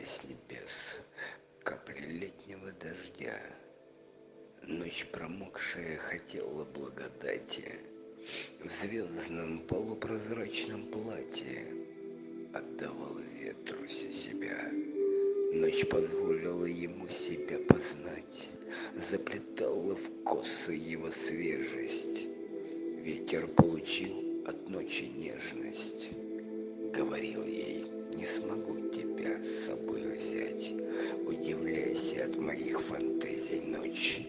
падали с небес капли летнего дождя. Ночь промокшая хотела благодати, в звездном полупрозрачном платье отдавал ветру всю себя. Ночь позволила ему себя познать, заплетала в косы его свежесть. Ветер получил от ночи нежность, говорил ей: не смогу тебя с собой взять, удивляйся от моих фантазий, ночь.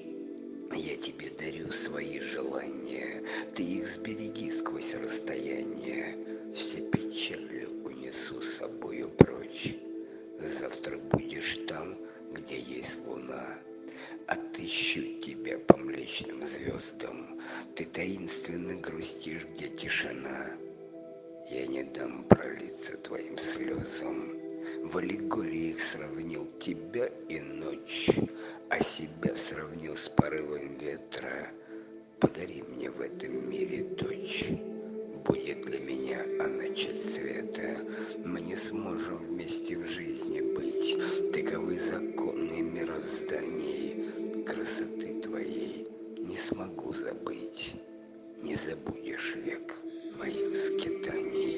Я тебе дарю свои желания, ты их сбереги сквозь расстояние. Все печали унесу с собою прочь. Завтра будешь там, где есть луна. Отыщу тебя по млечным звездам, ты таинственно грустишь, где тишина. Я не дам пролиться твоим слезам. В аллегориях сравнил тебя и ночь, а себя сравнил с порывом ветра. Подари мне в этом мире дочь, будет для меня она часть света. Мы не сможем вместе в жизни быть, таковы законы мирозданий. Красоты твоей не смогу забыть, не забудешь век моих скитаний.